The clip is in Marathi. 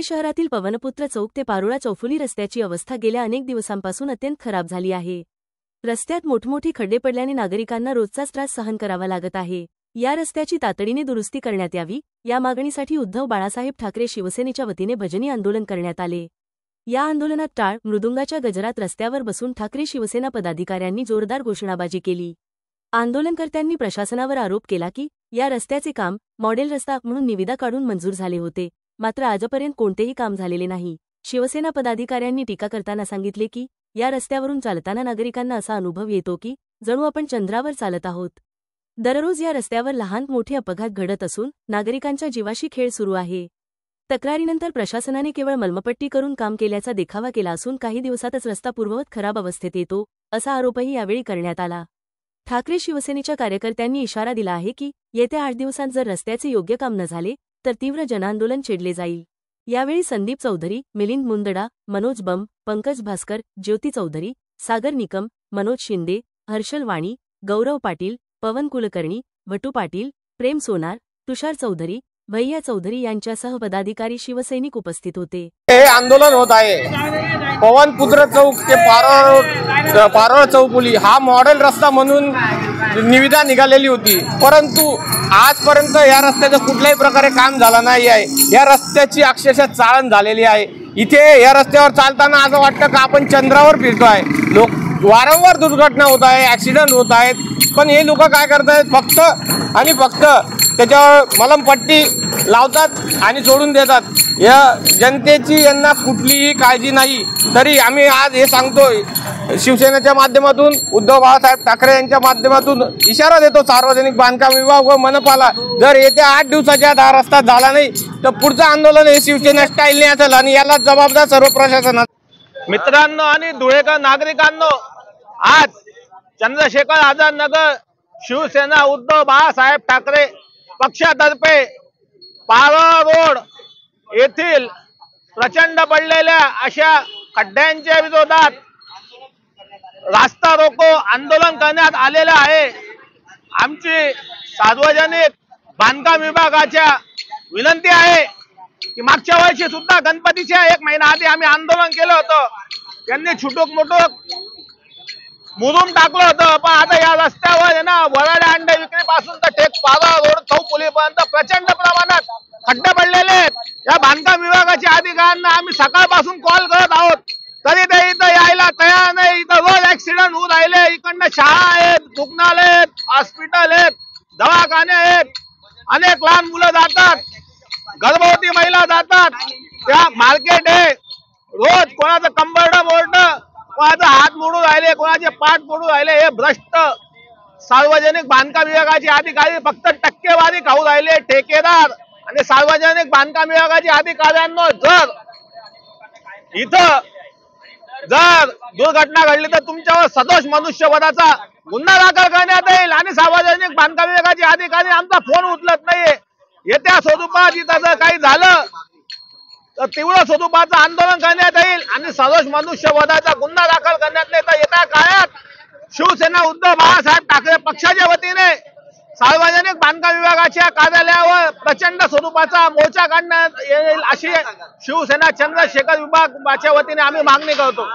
शहरातील पवनपुत्र चौक ते पारोळा चौफुली रस्त्याची अवस्था गेल्या अनेक दिवसांपासून अत्यंत खराब झाली आहे। रस्त्यात मोठमोठी खड्डे पडल्याने नागरिकांना रोजचाच त्रास सहन करावा लागत आहे। या रस्त्याची तातडीने दुरुस्ती करण्यात यावी, या मागणीसाठी उद्धव बाळासाहेब ठाकरे शिवसेनेच्या वतीने भजनी आंदोलन करण्यात आले। या आंदोलनात टाळ मृदुंगाच्या गजरात रस्त्यावर बसून ठाकरे शिवसेना पदाधिकाऱ्यांनी जोरदार घोषणाबाजी केली। आंदोलनकर्त्यांनी प्रशासनावर आरोप केला की या रस्त्याचे काम मॉडेल रस्ता म्हणून निविदा काढून मंजूर झाले होते, मात्र आजपर्यंत कोणतेही काम झालेले नाही। शिवसेना पदाधिकाऱ्यांनी टीका करताना सांगितले की या रस्त्यावरून चालताना नागरिकांना असा अनुभव येतो की जणू आपण चंद्रावर चालत आहोत। दररोज या रस्त्यावर लहान मोठे अपघात घडत असून नागरिकांच्या जीवाशी खेळ सुरू आहे। तक्रारीनंतर प्रशासनाने केवळ मलमपट्टी करून काम केल्याचा देखावा केला असून काही दिवसातच रस्ता पूर्ववत खराब अवस्थेत येतो, असा आरोपही यावेळी करण्यात आला। ठाकरे शिवसेनेच्या कार्यकर्त्यांनी इशारा दिला आहे की येत्या 8 दिवसांत जर रस्त्याचे योग्य काम न झाले तर तीव्र जनआंदोलन छेडले जाईल। यावेळी संदीप चौधरी, मिलिंद मुंदडा, मनोज बम, पंकज भास्कर, ज्योती चौधरी, सागर निकम, मनोज शिंदे, हर्षल वाणी, गौरव पाटील, पवन कुलकर्णी, वटू पाटील, प्रेम सोनार, तुषार चौधरी, भैया चौधरी यांच्यासह पदाधिकारी शिवसैनिक उपस्थित होते। हे आंदोलन होत आहे पवनपुत्र चौक ते पारोळा चौफुली हा मॉडेल रस्ता म्हणून निविदा निघालेली होती, परंतु आजपर्यंत या रस्त्याचं कुठल्याही प्रकारे काम झालं नाही आहे। या रस्त्याची अक्षरशः चाळण झालेली आहे। इथे या रस्त्यावर चालताना असं वाटतं की आपण चंद्रावर फिरतोय। लोक वारंवार दुर्घटना होत आहे, ॲक्सिडेंट होत आहेत, पण हे लोक काय करतायत, फक्त आणि फक्त त्याच्यावर मलमपट्टी लावतात आणि सोडून देतात। या जनतेची यांना कुठलीही काळजी नाही। तरी आम्ही आज हे सांगतोय, शिवसेनेच्या माध्यमातून उद्धव बाळासाहेब ठाकरे यांच्या माध्यमातून इशारा देतो सार्वजनिक बांधकाम विभाग व मनपाला, जर येत्या 8 दिवसाच्या आत हा रस्ता झाला नाही तर पुढचं आंदोलन हे शिवसेना स्टाईलने असेल आणि याला जबाबदार सर्व प्रशासनात। मित्रांनो आणि धुळेकर नागरिकांनो, आज चंद्रशेखर आझाद नगर शिवसेना उद्धव बाळासाहेब ठाकरे पक्षातर्फे पारोळा रोड येथील प्रचंड पडलेल्या अशा खड्ड्यांच्या विरोधात रास्ता रोको आंदोलन करण्यात आलेले आहे। आमची सार्वजनिक बांधकाम विभागाच्या विनंती आहे की मागच्या वर्षी सुद्धा गणपतीच्या 1 महिना आधी आम्ही आंदोलन केलं होतं, त्यांनी छुटूक मुटूक मुरुम टाकलं होतं, पण आता या रस्त्यावर ना वराडे अंडे विक्रीपासून तर थेट पारोळा रोड चौफुलीपर्यंत प्रचंड प्रमाणात खड्डे पडलेले आहेत। या बांधकाम विभागाच्या अधिकाऱ्यांना आम्ही सकाळपासून कॉल करत आहोत, तरी ते इथं यायला तयार नाही। इथं रोज ऍक्सिडेंट होऊन राहिले, इकडनं शाळा आहेत, रुग्णालय आहेत, हॉस्पिटल आहेत, दवाखाने आहेत, अनेक लहान मुलं जातात, गर्भवती महिला जातात, त्या मार्केट आहे, रोज कोणाचं कंबरडं मोडणं, कोणाचा हात मोडून राहिले, कोणाचे पाठ मोडून राहिले। हे भ्रष्ट सार्वजनिक बांधकाम विभागाचे अधिकारी फक्त टक्केवारी खाऊ राहिले। ठेकेदार आणि सार्वजनिक बांधकाम विभागाचे अधिकाऱ्यांना जर दुर्घटना घडली तर तुमच्यावर सदोष मनुष्यवधाचा गुन्हा दाखल करण्यात येईल आणि सार्वजनिक बांधकाम विभागाचे अधिकारी आमचा फोन उचलत नाहीये। येत्या स्वरूपात इथं जर काही झालं तर तीव्र स्वरूपाचं आंदोलन करण्यात येईल आणि सदोष मनुष्यवधाचा गुन्हा दाखल करण्यात येईल। तर येत्या काळात शिवसेना उद्धव बाळासाहेब ठाकरे पक्षाच्या वतीने सार्वजनिक बांधकाम विभागाच्या कार्यालयावर प्रचंड स्वरूपाचा मोर्चा काढण्यात येईल अशी शिवसेना चंद्रशेखर विभागाच्या वतीने आम्ही मागणी करतो।